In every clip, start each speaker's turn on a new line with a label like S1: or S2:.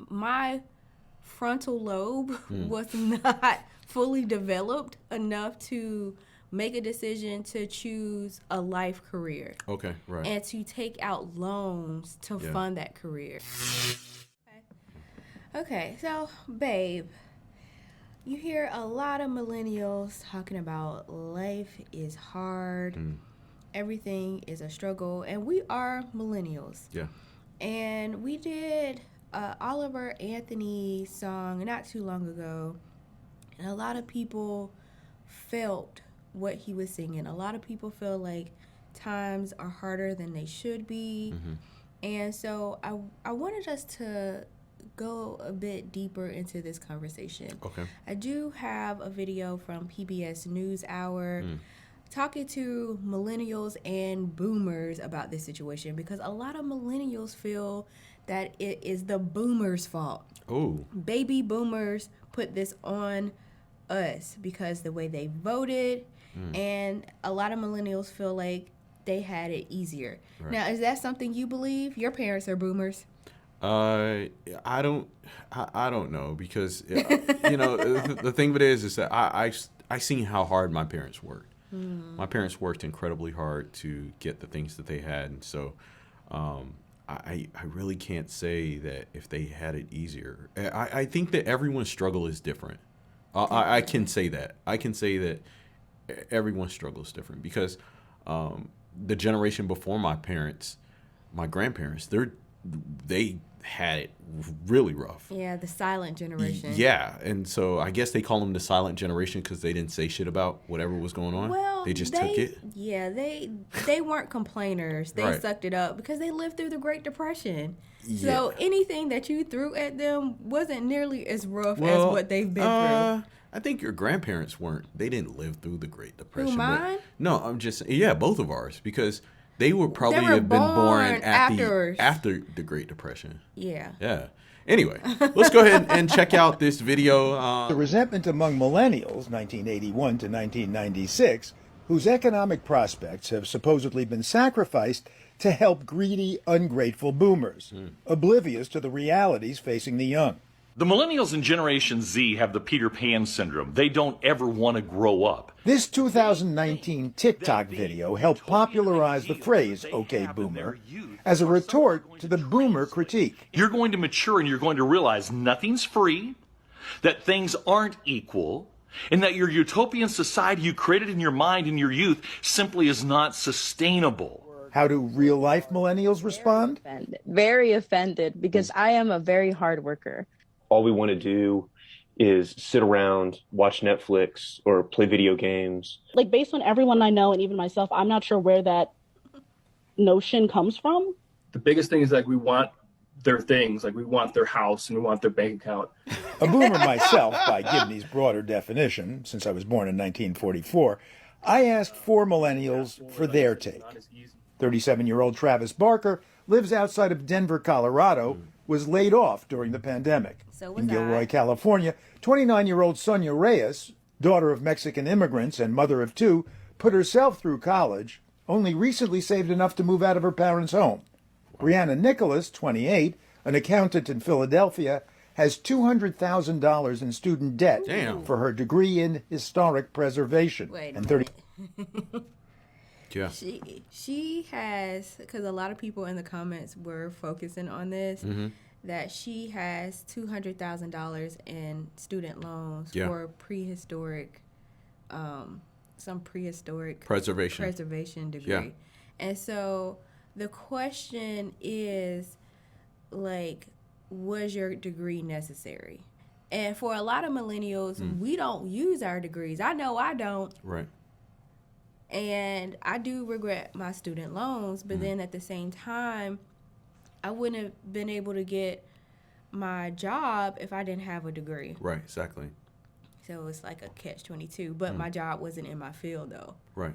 S1: my frontal lobe was not fully developed enough to make a decision to choose a life career.
S2: Okay, right.
S1: And to take out loans to fund that career. Okay, so, babe, you hear a lot of millennials talking about life is hard, everything is a struggle, and we are millennials.
S2: Yeah.
S1: And we did Oliver Anthony's song not too long ago, and a lot of people felt what he was singing. A lot of people feel like times are harder than they should be. And so I wanted us to go a bit deeper into this conversation.
S2: Okay.
S1: I do have a video from PBS NewsHour talking to millennials and boomers about this situation, because a lot of millennials feel that it is the boomers' fault.
S2: Oh.
S1: Baby boomers put this on us because the way they voted, and a lot of millennials feel like they had it easier. Right. Now, is that something you believe? Your parents are boomers.
S2: I don't know, because the thing of it is that I seen how hard my parents worked. My parents worked incredibly hard to get the things that they had, and so I really can't say that if they had it easier. I think that everyone's struggle is different. I can say that. I can say that everyone's struggle is different, because the generation before my parents, my grandparents, they had it really rough.
S1: Yeah, the silent generation.
S2: Yeah, and so I guess they call them the silent generation because they didn't say shit about whatever was going on.
S1: Well,
S2: they just took it.
S1: Yeah, they weren't complainers. They
S2: Right.
S1: sucked it up because they lived through the Great Depression.
S2: Yeah.
S1: So anything that you threw at them wasn't nearly as rough as what they've been through.
S2: I think your grandparents weren't. They didn't live through the Great Depression.
S1: Who, mine?
S2: No, I'm just, both of ours, because they would probably have been born after the Great Depression.
S1: Yeah.
S2: Yeah. Anyway, let's go ahead and check out this video.
S3: The resentment among millennials, 1981 to 1996, whose economic prospects have supposedly been sacrificed to help greedy, ungrateful boomers, oblivious to the realities facing the young.
S4: The millennials and Generation Z have the Peter Pan syndrome. They don't ever want to grow up.
S3: This 2019 TikTok video helped popularize the phrase, "Okay, boomer," as a retort to the boomer critique.
S4: You're going to mature and you're going to realize nothing's free, that things aren't equal, and that your utopian society you created in your mind in your youth simply is not sustainable.
S3: How do real-life millennials respond?
S5: Very offended, because I am a very hard worker.
S6: All we want to do is sit around, watch Netflix, or play video games.
S7: Like, based on everyone I know and even myself, I'm not sure where that notion comes from.
S8: The biggest thing is, like, we want their things, like we want their house and we want their bank account.
S3: A boomer myself, by Gibney's broader definition, since I was born in 1944, I asked 4 millennials for their take. 37-year-old Travis Barker lives outside of Denver, Colorado, was laid off during the pandemic. In Gilroy, California, 29-year-old Sonia Reyes, daughter of Mexican immigrants and mother of 2, put herself through college, only recently saved enough to move out of her parents' home. Brianna Nicholas, 28, an accountant in Philadelphia, has $200,000 in student debt for her degree in historic preservation.
S1: And
S3: 30.
S2: Yeah.
S1: She has, because a lot of people in the comments were focusing on this, that she has $200,000 in student loans for prehistoric, some prehistoric preservation degree.
S2: Yeah.
S1: And so the question is, like, was your degree necessary? And for a lot of millennials, we don't use our degrees. I know I don't.
S2: Right.
S1: And I do regret my student loans, but then at the same time, I wouldn't have been able to get my job if I didn't have a degree.
S2: Right, exactly.
S1: So it's like a catch-22, but my job wasn't in my field, though.
S2: Right.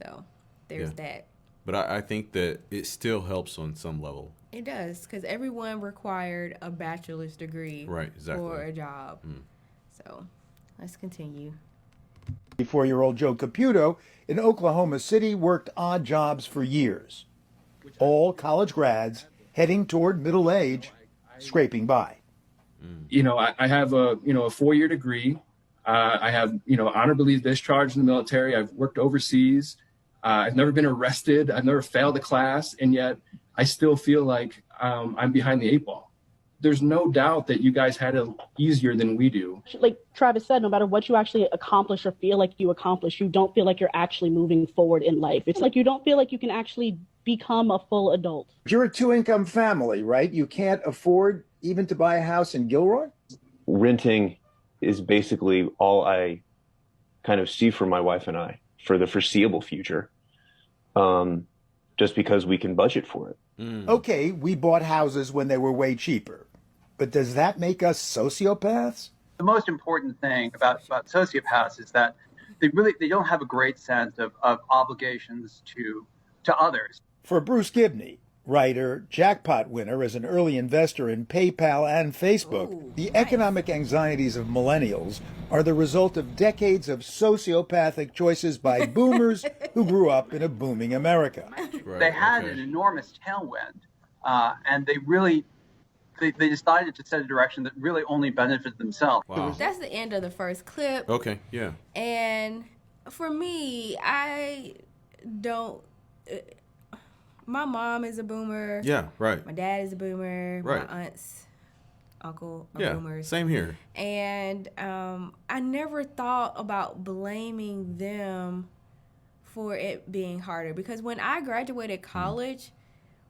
S1: So there's that.
S2: But I think that it still helps on some level.
S1: It does, because everyone required a bachelor's degree for a job. So let's continue.
S3: 24-year-old Joe Caputo in Oklahoma City worked odd jobs for years. All college grads heading toward middle age, scraping by.
S8: You know, I have a 4-year degree. I have, honorably discharged in the military. I've worked overseas. I've never been arrested. I've never failed a class. And yet I still feel like I'm behind the 8 ball. There's no doubt that you guys had it easier than we do.
S7: Like Travis said, no matter what you actually accomplish or feel like you accomplish, you don't feel like you're actually moving forward in life. It's like you don't feel like you can actually become a full adult.
S3: You're a two-income family, right? You can't afford even to buy a house in Gilroy?
S6: Renting is basically all I kind of see for my wife and I for the foreseeable future, just because we can budget for it.
S3: Okay, we bought houses when they were way cheaper. But does that make us sociopaths?
S9: The most important thing about sociopaths is that they don't have a great sense of obligations to others.
S3: For Bruce Gibney, writer, jackpot winner as an early investor in PayPal and Facebook, the economic anxieties of millennials are the result of decades of sociopathic choices by boomers who grew up in a booming America.
S2: Right,
S9: They had an enormous tailwind, and they decided to set a direction that really only benefited themselves.
S2: Wow.
S1: That's the end of the first clip.
S2: Okay, yeah.
S1: And for me, I don't. My mom is a boomer.
S2: Yeah, right.
S1: My dad is a boomer.
S2: Right.
S1: My aunts, uncle are
S2: Yeah,
S1: boomers.
S2: same here.
S1: And I never thought about blaming them for it being harder, because when I graduated college,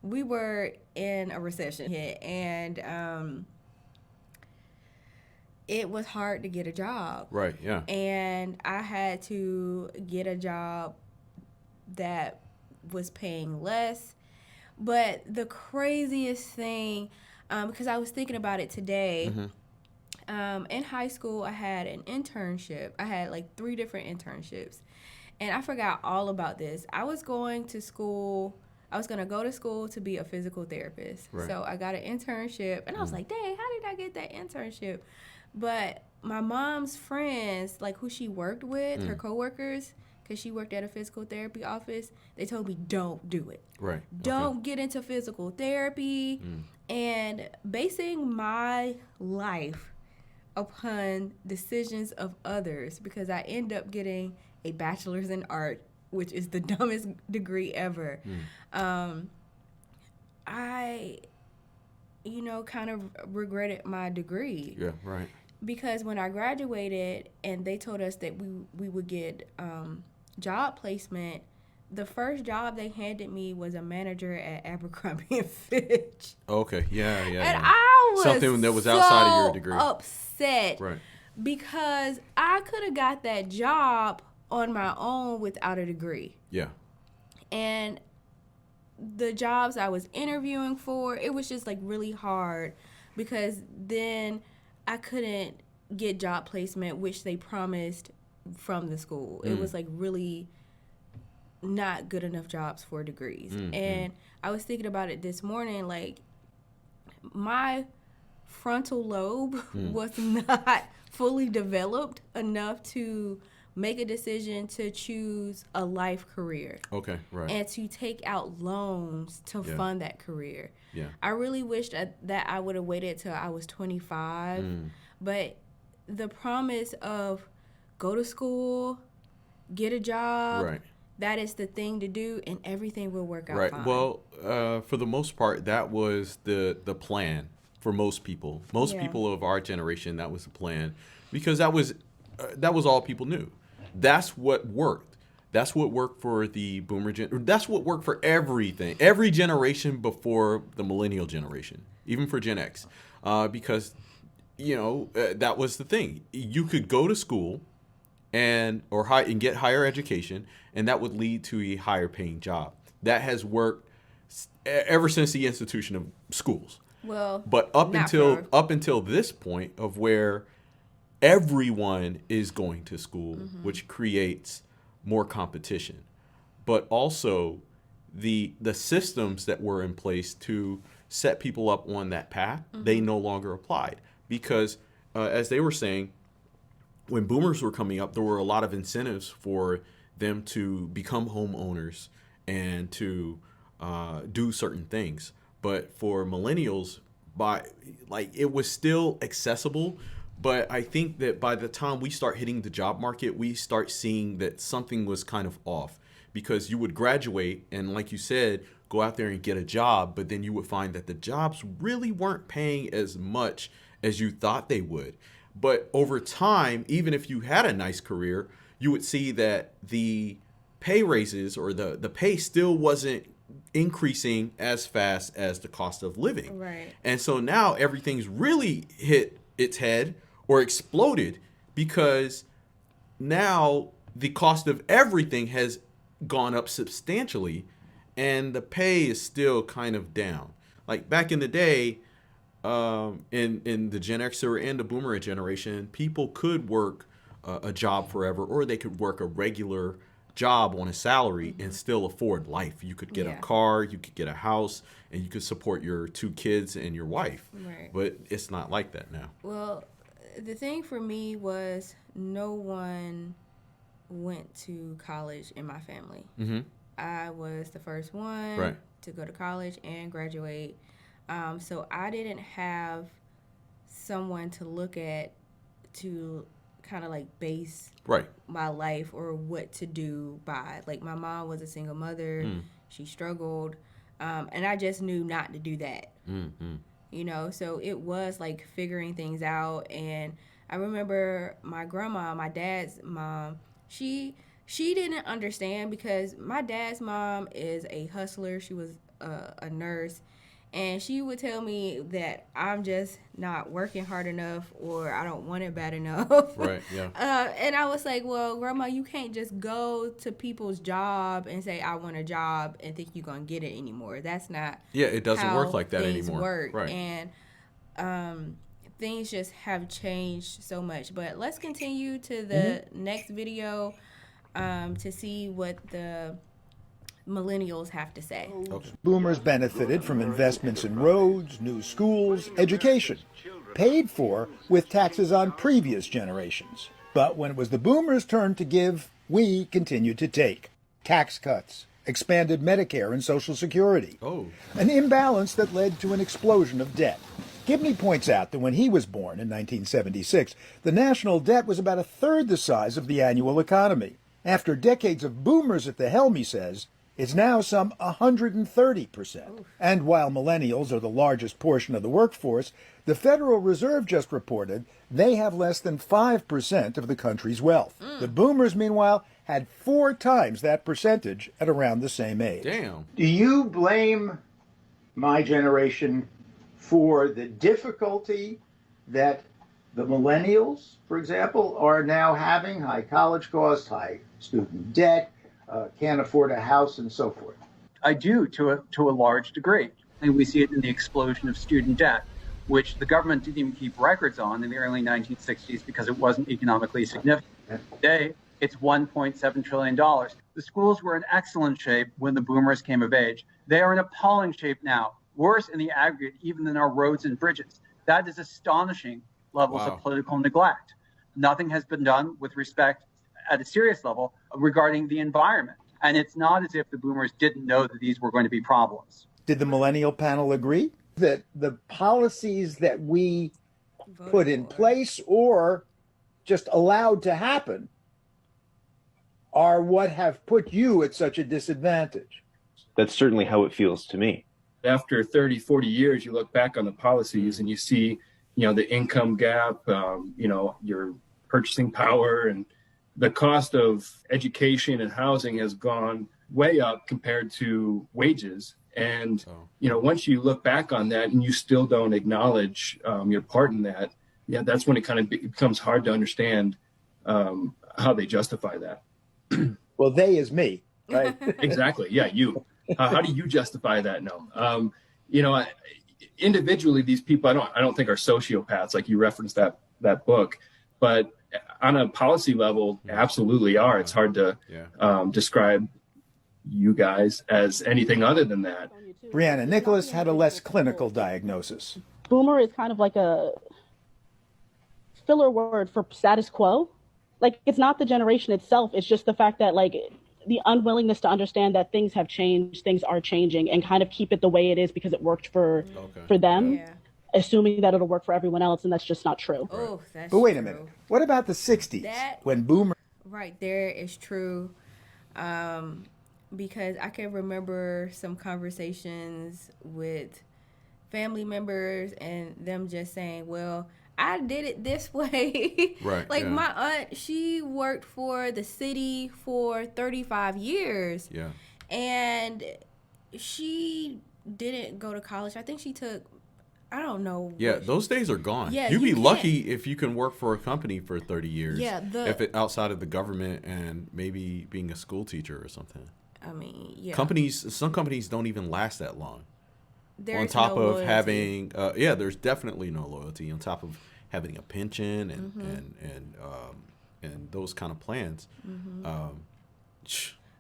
S1: we were in a recession hit, and it was hard to get a job.
S2: Right, yeah.
S1: And I had to get a job that was paying less. But the craziest thing, because I was thinking about it today, in high school I had an internship. I had like 3 different internships, and I forgot all about this. I was going to go to school to be a physical therapist.
S2: Right.
S1: So I got an internship, and I was like, dang, how did I get that internship? But my mom's friends, like who she worked with, her coworkers, because she worked at a physical therapy office, they told me, don't do it.
S2: Right.
S1: Don't get into physical therapy. And basing my life upon decisions of others, because I end up getting a bachelor's in art, which is the dumbest degree ever. I, kind of regretted my degree.
S2: Yeah, right.
S1: Because when I graduated and they told us that we would get job placement, the first job they handed me was a manager at Abercrombie and Fitch.
S2: Okay, yeah.
S1: And I was
S2: something that was outside of your degree.
S1: upset.
S2: Right.
S1: Because I could have got that job on my own without a degree.
S2: Yeah.
S1: And the jobs I was interviewing for, it was just like really hard, because then I couldn't get job placement, which they promised from the school. It was like really not good enough jobs for degrees. And I was thinking about it this morning, like my frontal lobe was not fully developed enough to make a decision to choose a life career.
S2: Okay, right.
S1: And to take out loans to fund that career.
S2: Yeah.
S1: I really wish that I would have waited till I was 25. But the promise of go to school, get a job,
S2: Right.
S1: that is the thing to do, and everything will work out
S2: Right.
S1: fine.
S2: Well, for the most part, that was the plan for most people. Most
S1: Yeah.
S2: people of our generation, that was the plan, because that was all people knew. That's what worked. That's what worked for the boomer that's what worked for everything. Every generation before the millennial generation, even for Gen X, because that was the thing. You could go to school and get higher education, and that would lead to a higher paying job. That has worked ever since the institution of schools.
S1: Well,
S2: But up
S1: not
S2: until this point of where everyone is going to school, which creates more competition, but also the systems that were in place to set people up on that path, they no longer applied, because as they were saying, when boomers were coming up, there were a lot of incentives for them to become homeowners and to do certain things. But for millennials, by, like, it was still accessible. But I think that by the time we start hitting the job market, we start seeing that something was kind of off, because you would graduate and, like you said, go out there and get a job, but then you would find that the jobs really weren't paying as much as you thought they would. But over time, even if you had a nice career, you would see that the pay raises, or the pay still wasn't increasing as fast as the cost of living.
S1: Right.
S2: And so now everything's really hit its head or exploded, because now the cost of everything has gone up substantially and the pay is still kind of down. Like back in the day, in the Gen Xer and the Boomer generation, people could work a job forever, or they could work a regular job on a salary and still afford life. You could get a car, you could get a house, and you could support your 2 kids and your wife.
S1: Right.
S2: But it's not like that now.
S1: Well, the thing for me was no one went to college in my family.
S2: Mm-hmm.
S1: I was the first one
S2: Right.
S1: to go to college and graduate. So I didn't have someone to look at to kind of like base
S2: Right.
S1: my life or what to do by. Like, my mom was a single mother. She struggled. And I just knew not to do that.
S2: Mm-hmm.
S1: You know, so it was like figuring things out. And I remember my grandma, my dad's mom, she didn't understand, because my dad's mom is a hustler. She was a nurse, and she would tell me that I'm just not working hard enough, or I don't want it bad enough.
S2: Right, yeah.
S1: And I was like, well, Grandma, you can't just go to people's job and say, I want a job, and think you're going to get it anymore. That's not
S2: It doesn't
S1: how
S2: work like that
S1: things
S2: anymore.
S1: work.
S2: Right.
S1: And things just have changed so much. But let's continue to the next video to see what the millennials have to say.
S2: Okay.
S3: Boomers benefited from investments in roads, new schools, education, paid for with taxes on previous generations. But when it was the boomers' turn to give, we continued to take. Tax cuts, expanded Medicare and Social Security.
S2: Oh.
S3: An imbalance that led to an explosion of debt. Gibney points out that when he was born in 1976, the national debt was about a third the size of the annual economy. After decades of boomers at the helm, he says, it's now some 130%. And while millennials are the largest portion of the workforce, the Federal Reserve just reported they have less than 5% of the country's wealth. The boomers, meanwhile, had 4 times that percentage at around the same age.
S2: Damn.
S3: Do you blame my generation for the difficulty that the millennials, for example, are now having? High college costs, high student debt, can't afford a house, and so forth.
S9: I do, to a large degree. And we see it in the explosion of student debt, which the government didn't even keep records on in the early 1960s because it wasn't economically significant. Today, it's $1.7 trillion. The schools were in excellent shape when the boomers came of age. They are in appalling shape now, worse in the aggregate even than our roads and bridges. That is astonishing levels of political neglect. Nothing has been done with respect at a serious level regarding the environment. And it's not as if the boomers didn't know that these were going to be problems.
S3: Did the millennial panel agree that the policies that we put in place or just allowed to happen are what have put you at such a disadvantage?
S6: That's certainly how it feels to me.
S8: After 30, 40 years, you look back on the policies and you see, the income gap, your purchasing power, and the cost of education and housing has gone way up compared to wages. And, once you look back on that and you still don't acknowledge your part in that, that's when it kind of becomes hard to understand how they justify that.
S3: Well, they is me, right?
S8: Exactly. Yeah, you. How do you justify that? No. Individually, these people, I don't think are sociopaths, like you referenced that book, but on a policy level, absolutely are. It's hard to describe you guys as anything other than that.
S3: Brianna Nicholas had a less clinical diagnosis.
S7: Boomer is kind of like a filler word for status quo. Like, it's not the generation itself. It's just the fact that, like, the unwillingness to understand that things have changed, things are changing, and kind of keep it the way it is because it worked for them.
S1: Yeah.
S7: assuming that it'll work for everyone else, and that's just not true.
S1: Oh, that's
S3: But wait
S1: true.
S3: a minute. What about the 60s
S1: That
S3: when boomers
S1: right there is true. Because I can remember some conversations with family members and them just saying, well, I did it this way.
S2: Right,
S1: Like
S2: yeah.
S1: my aunt, she worked for the city for 35 years.
S2: Yeah.
S1: And she didn't go to college. I think she took, I don't know.
S2: Yeah,
S1: what
S2: those days are gone.
S1: Yeah,
S2: You'd
S1: you
S2: be
S1: can't-
S2: lucky if you can work for a company for 30 years.
S1: Yeah,
S2: if it outside of the government and maybe being a school teacher or something.
S1: I mean, yeah.
S2: Some companies don't even last that long.
S1: There's
S2: On top
S1: no
S2: of
S1: loyalty.
S2: having, there's definitely no loyalty. On top of having a pension and those kind of plans.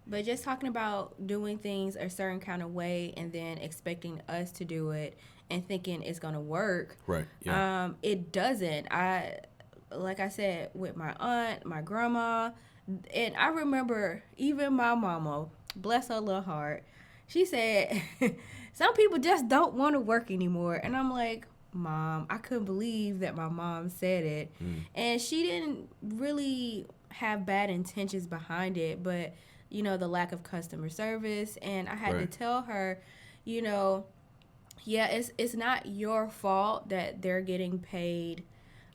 S1: But just talking about doing things a certain kind of way and then expecting us to do it and thinking it's gonna work.
S2: Right. Yeah.
S1: It doesn't. Like I said, with my aunt, my grandma, and I remember even my mama, bless her little heart, she said, some people just don't want to work anymore. And I'm like, Mom, I couldn't believe that my mom said it. And she didn't really have bad intentions behind it, but, you know, the lack of customer service. And I had to tell her, you know, yeah, it's not your fault that they're getting paid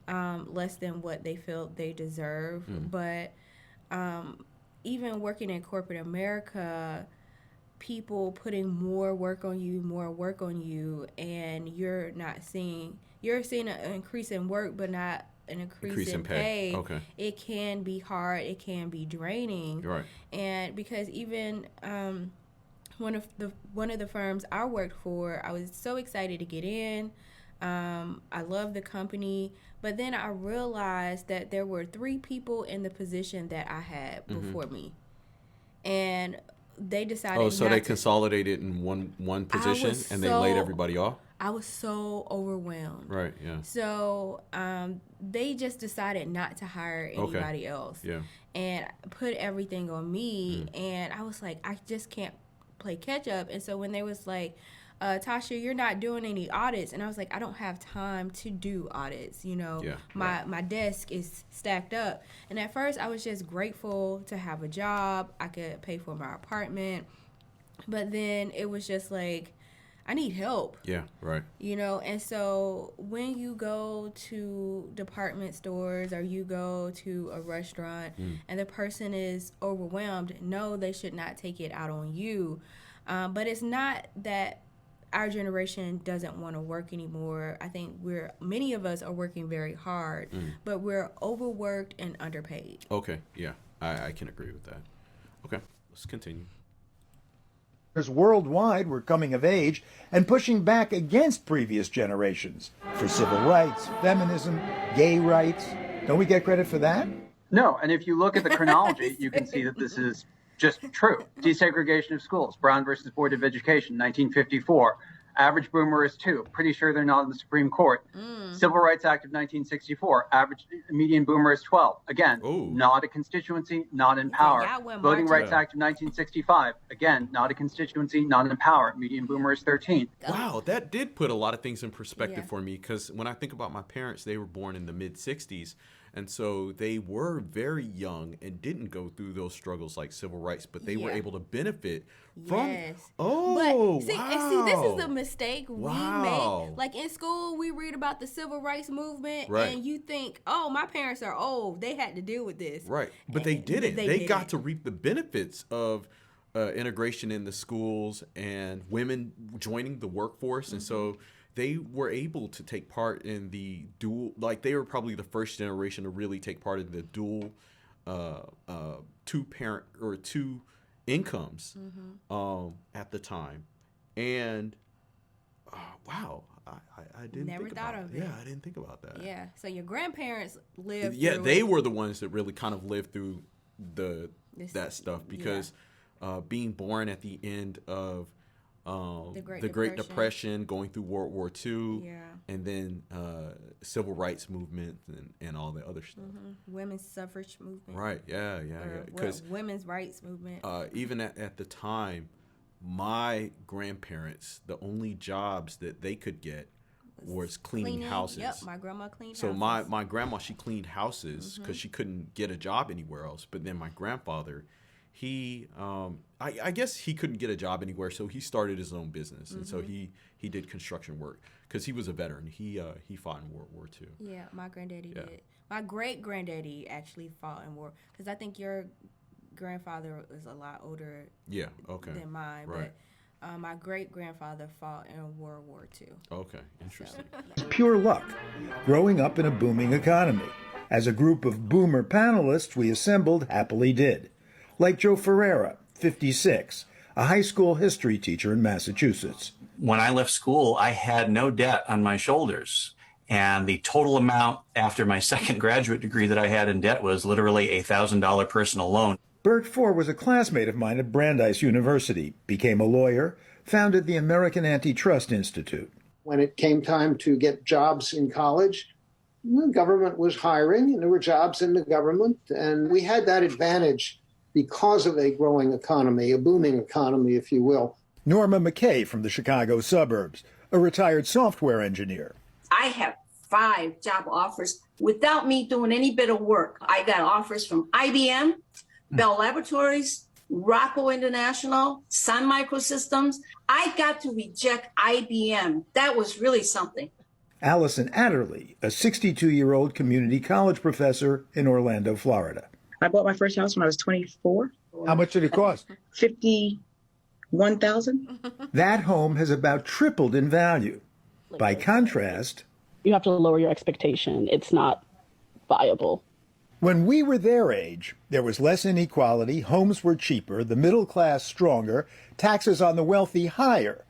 S1: less than what they feel they deserve. But even working in corporate America, people putting more work on you, and you're seeing an increase in work, but not an increase in pay.
S2: Okay.
S1: It can be hard. It can be draining.
S2: Right.
S1: And because even one of the firms I worked for, I was so excited to get in. I love the company, but then I realized that there were 3 people in the position that I had before me, and they decided.
S2: Oh, so
S1: not
S2: they
S1: to,
S2: consolidated in one position and they laid everybody off?
S1: I was so overwhelmed.
S2: Right, yeah.
S1: So they just decided not to hire anybody else.
S2: Yeah.
S1: And put everything on me. And I was like, I just can't play catch up. And so when they was like, Tasha, you're not doing any audits. And I was like, I don't have time to do audits. You know, my desk is stacked up. And at first I was just grateful to have a job. I could pay for my apartment. But then it was just like, I need help.
S2: Yeah, right.
S1: You know, and so when you go to department stores or you go to a restaurant and the person is overwhelmed, no, they should not take it out on you. But it's not that our generation doesn't want to work anymore. I think many of us are working very hard, but we're overworked and underpaid.
S2: Okay, yeah, I can agree with that. Okay, let's continue.
S3: worldwide were coming of age and pushing back against previous generations for civil rights, feminism, gay rights. Don't we get credit for that?
S9: No, and if you look at the chronology, you can see that this is just true. Desegregation of schools, Brown versus Board of Education, 1954. Average boomer is 2. Pretty sure they're not in the Supreme Court. Civil Rights Act of 1964. Average median boomer is 12. Again, not a constituency, not in power. Voting Rights Act of 1965. Again, not a constituency, not in power. Median boomer is 13.
S2: Wow, that did put a lot of things in perspective for me, because when I think about my parents, they were born in the mid-'60s. And so they were very young and didn't go through those struggles like civil rights, but they were able to benefit from. Oh,
S1: but see, this is the mistake we make. Like in school, we read about the civil rights movement, and you think, oh, my parents are old. They had to deal with this.
S2: Right. But they didn't. They got to reap the benefits of integration in the schools and women joining the workforce. And so they were able to take part in the dual, like they were probably the first generation to really take part in the dual two-parent or two incomes at the time. And wow, I didn't
S1: Never
S2: think
S1: thought
S2: about
S1: of
S2: it.
S1: it.
S2: Yeah, I didn't think about that.
S1: Yeah, so your grandparents lived
S2: Yeah,
S1: through
S2: they
S1: it.
S2: were the ones that really kind of lived through that stuff, because being born at the end of the Great Depression, going through World War II, and then civil rights movement and all the other stuff.
S1: Women's suffrage movement.
S2: Right, yeah. Because
S1: women's rights movement.
S2: even at the time, my grandparents, the only jobs that they could get was cleaning houses.
S1: Yep, my grandma cleaned
S2: so
S1: houses.
S2: my grandma, she cleaned houses because she couldn't get a job anywhere else. But then my grandfather, he I guess he couldn't get a job anywhere, so he started his own business, and so he did construction work because he was a veteran. He fought in World War II.
S1: Yeah, my granddaddy did. My great granddaddy actually fought in war, because I think your grandfather was a lot older than mine.
S2: Right.
S1: But my great grandfather fought in World War II.
S2: Okay, interesting.
S3: It's pure luck, growing up in a booming economy, as a group of boomer panelists we assembled happily did. Like Joe Ferreira, 56, a high school history teacher in Massachusetts.
S10: When I left school, I had no debt on my shoulders. And the total amount after my second graduate degree that I had in debt was literally a $1,000 personal loan.
S3: Bert Ford was a classmate of mine at Brandeis University, became a lawyer, founded the American Antitrust Institute.
S11: When it came time to get jobs in college, the government was hiring, and there were jobs in the government, and we had that advantage because of a growing economy, a booming economy, if you will.
S3: Norma McKay from the Chicago suburbs, a retired software engineer.
S12: I have 5 job offers without me doing any bit of work. I got offers from IBM, Bell Laboratories, Rockwell International, Sun Microsystems. I got to reject IBM. That was really something.
S3: Allison Adderley, a 62-year-old community college professor in Orlando, Florida.
S13: I bought my first house when I was 24.
S3: How much did it cost?
S13: $51,000.
S3: That home has about tripled in value. By contrast,
S7: You have to lower your expectation. It's not viable.
S3: when we were their age, there was less inequality, homes were cheaper, the middle class stronger, taxes on the wealthy higher.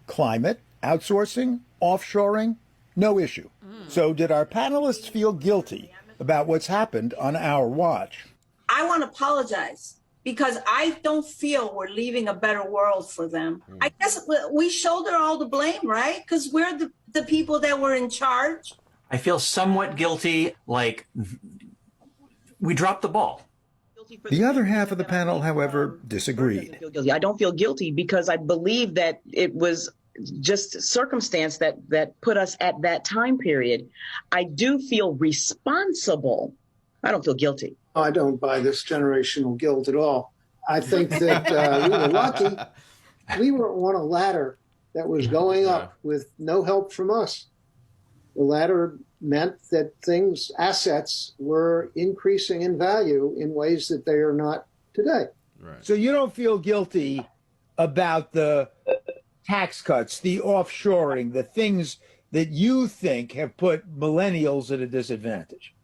S3: Climate, outsourcing, offshoring, no issue. So did our panelists feel guilty about what's happened on our watch?
S12: I want to apologize because I don't feel we're leaving a better world for them. I guess we shoulder all the blame, right? Because we're the people that were in charge.
S10: I feel somewhat guilty, like we dropped the ball.
S3: The other half of the panel, however, disagreed.
S13: I don't feel guilty because I believe that it was just circumstance that put us at that time period. I do feel responsible. I don't feel guilty.
S11: I don't buy this generational guilt at all. I think that we were lucky. We were on a ladder that was going up with no help from us. The ladder meant that assets were increasing in value in ways that they are not today.
S3: Right. So you don't feel guilty about the tax cuts, the offshoring, the things that you think have put millennials at a disadvantage?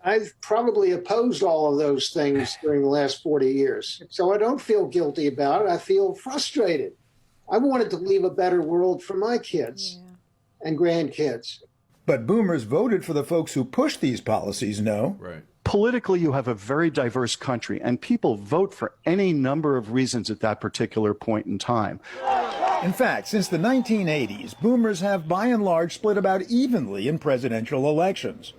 S11: I've probably opposed all of those things during the last 40 years. So I don't feel guilty about it. I feel frustrated. I wanted to leave a better world for my kids and grandkids.
S3: But boomers voted for the folks who pushed these policies, no?
S2: Right.
S14: Politically, you have a very diverse country, and people vote for any number of reasons at that particular point in time.
S3: In fact, since the 1980s, boomers have by and large split about evenly in presidential elections.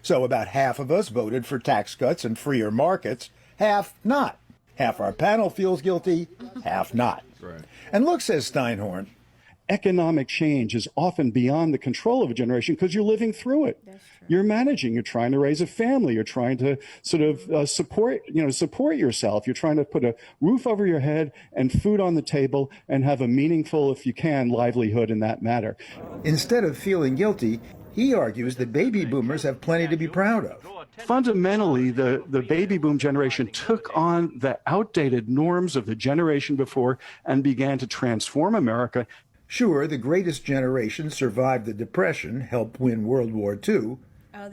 S3: So about half of us voted for tax cuts and freer markets, half not. Half our panel feels guilty, half not.
S2: Right.
S3: And look, says Steinhorn,
S14: economic change is often beyond the control of a generation because you're living through it. You're managing, you're trying to raise a family, you're trying to sort of support yourself. You're trying to put a roof over your head and food on the table and have a meaningful, if you can, livelihood in that matter.
S3: Instead of feeling guilty, he argues that baby boomers have plenty to be proud of.
S14: Fundamentally, the baby boom generation took on the outdated norms of the generation before and began to transform America.
S3: Sure, the greatest generation survived the Depression, helped win World War II,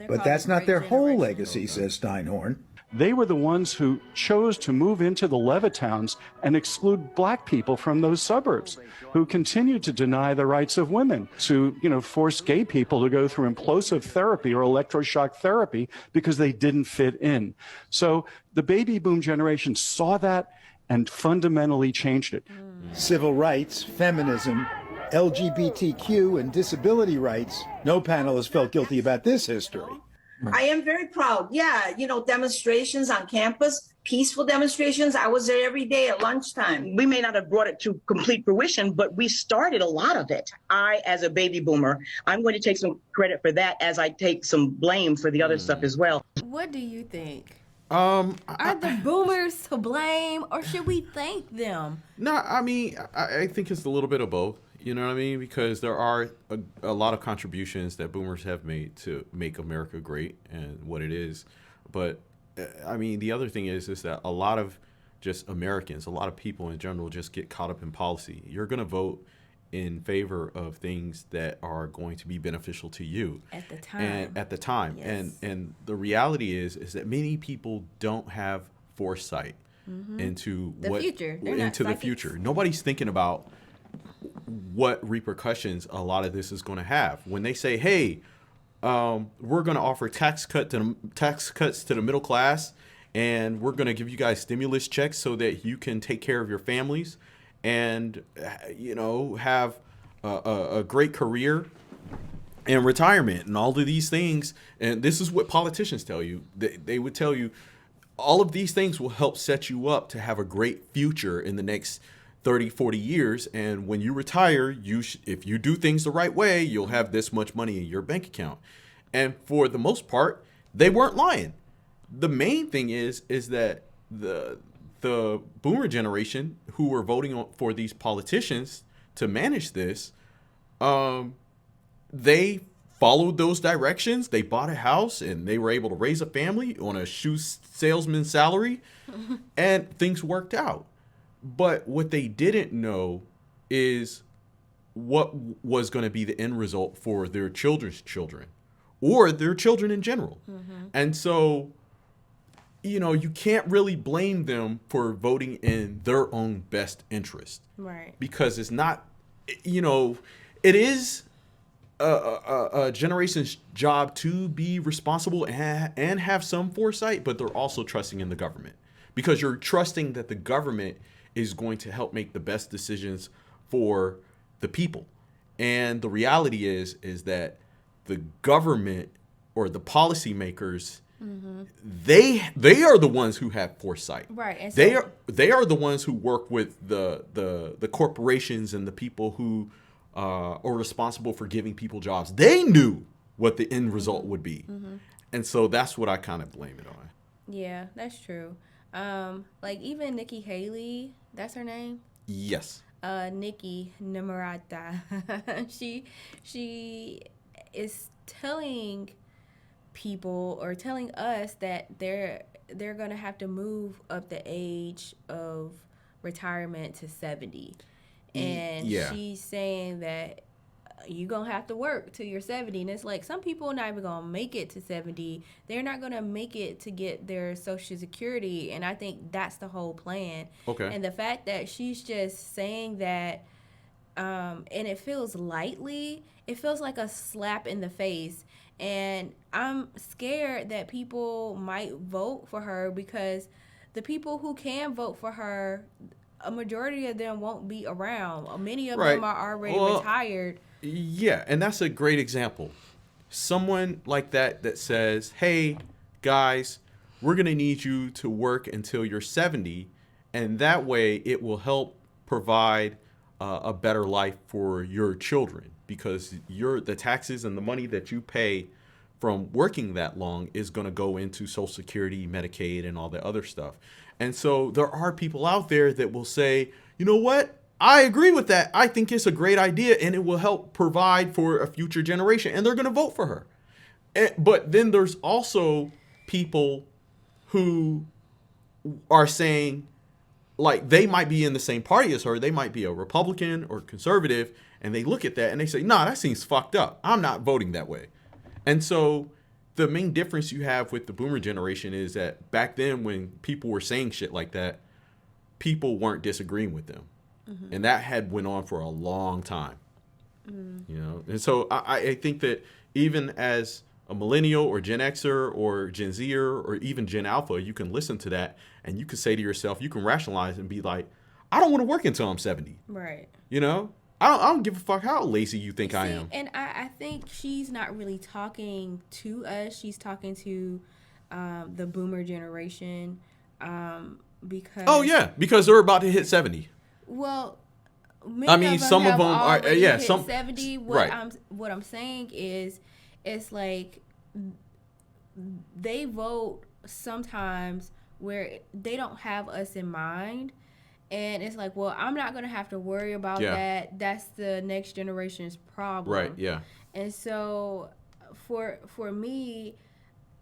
S3: but that's not their whole legacy, says Steinhorn.
S14: They were the ones who chose to move into the Levitowns and exclude black people from those suburbs, who continued to deny the rights of women, to, force gay people to go through implosive therapy or electroshock therapy because they didn't fit in. So the baby boom generation saw that and fundamentally changed it.
S3: Civil rights, feminism, LGBTQ, and disability rights. No panelist felt guilty about this history.
S12: I am very proud. Yeah, demonstrations on campus, peaceful demonstrations. I was there every day at lunchtime.
S13: We may not have brought it to complete fruition, but we started a lot of it. I, as a baby boomer, I'm going to take some credit for that as I take some blame for the other stuff as well.
S1: What do you think? Are
S2: Are
S1: the boomers to blame, or should we thank them?
S2: No, I mean, I think it's a little bit of both. You know what I mean? Because there are a lot of contributions that boomers have made to make America great and what it is. But, I mean, the other thing is that a lot of just Americans, a lot of people in general just get caught up in policy. You're going to vote in favor of things that are going to be beneficial to you
S1: at the time.
S2: Yes. And the reality is that many people don't have foresight into
S1: the future. They're
S2: into
S1: not
S2: the future. Nobody's thinking about what repercussions a lot of this is going to have. When they say, "Hey, we're going to offer tax cuts to the middle class, and we're going to give you guys stimulus checks so that you can take care of your families and have a great career and retirement and all of these things." And this is what politicians tell you. They would tell you all of these things will help set you up to have a great future in the next 30, 40 years. And when you retire, if you do things the right way, you'll have this much money in your bank account. And for the most part, they weren't lying. The main thing is that the boomer generation who were voting for these politicians to manage this, they followed those directions. They bought a house and they were able to raise a family on a shoe salesman's salary, and things worked out. But what they didn't know is what was going to be the end result for their children's children or their children in general. And so, you can't really blame them for voting in their own best interest.
S1: Right.
S2: Because it's not, it is a generation's job to be responsible and have some foresight, but they're also trusting in the government, because you're trusting that the government is going to help make the best decisions for the people. And the reality is that the government or the policymakers, they are the ones who have foresight.
S1: Right. And
S2: they are the ones who work with the corporations and the people who are responsible for giving people jobs. They knew what the end result would be. And so that's what I kind of blame it on.
S1: Yeah, that's true. Like even Nikki Haley, that's her name?
S2: Yes.
S1: Nikki Namarata. she is telling people, or telling us, that they're going to have to move up the age of retirement to 70. And she's saying that you're going to have to work till you're 70. And it's like, some people are not even going to make it to 70. They're not going to make it to get their Social Security. And I think that's the whole plan.
S2: Okay.
S1: And the fact that she's just saying that, and it feels lightly, it feels like a slap in the face. And I'm scared that people might vote for her, because the people who can vote for her, a majority of them won't be around. Many of them are already retired.
S2: Yeah, and that's a great example. Someone like that says, "Hey, guys, we're going to need you to work until you're 70, and that way it will help provide a better life for your children, because the taxes and the money that you pay from working that long is going to go into Social Security, Medicaid, and all that other stuff." And so there are people out there that will say, "You know what? I agree with that. I think it's a great idea, and it will help provide for a future generation," and they're going to vote for her. But then there's also people who are saying, like, they might be in the same party as her. They might be a Republican or conservative, and they look at that and they say, "Nah, that seems fucked up. I'm not voting that way." And so the main difference you have with the boomer generation is that back then, when people were saying shit like that, people weren't disagreeing with them. And that had went on for a long time. And so I think that even as a millennial or Gen Xer or Gen Zer or even Gen Alpha, you can listen to that and you can say to yourself, you can rationalize and be like, "I don't want to work until I'm 70.
S1: Right.
S2: I don't give a fuck how lazy you think I am.
S1: And I think she's not really talking to us. She's talking to the boomer generation because...
S2: Oh, yeah, because they're about to hit 70.
S1: Well,
S2: I mean, some of them are, yeah,
S1: hit
S2: some
S1: 70.
S2: Right.
S1: What I'm saying is, it's like they vote sometimes where they don't have us in mind, and it's like, well, I'm not gonna have to worry about that. That's the next generation's problem.
S2: Right. Yeah.
S1: And so, for me,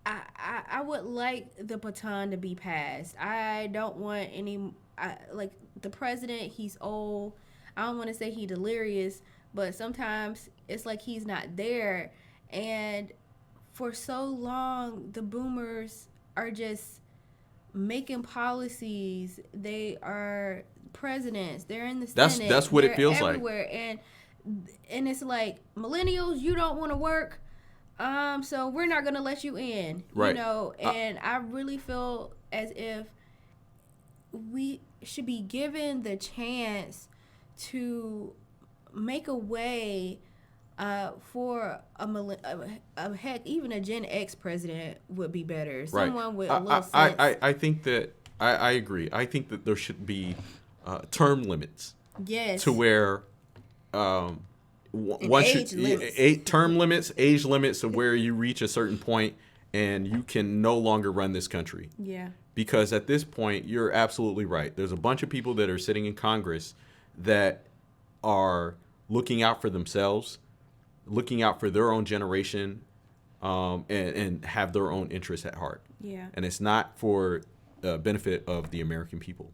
S1: I would like the baton to be passed. I don't want like the president. He's old. I don't want to say he delirious, but sometimes it's like he's not there. And for so long, the boomers are just making policies. They are presidents. They're in the Senate.
S2: That's what it feels
S1: everywhere. And it's like, millennials, you don't want to work, so we're not gonna let you in.
S2: Right.
S1: You know, and I really feel as if we should be given the chance to make a way for a heck, even a Gen X president would be better. Someone with a little sense.
S2: I think that I agree. I think that there should be term limits.
S1: Yes.
S2: To where term limits, age limits of where you reach a certain point and you can no longer run this country.
S1: Yeah.
S2: Because at this point, you're absolutely right. There's a bunch of people that are sitting in Congress that are looking out for themselves, looking out for their own generation, and have their own interests at heart.
S1: Yeah.
S2: And it's not for the benefit of the American people.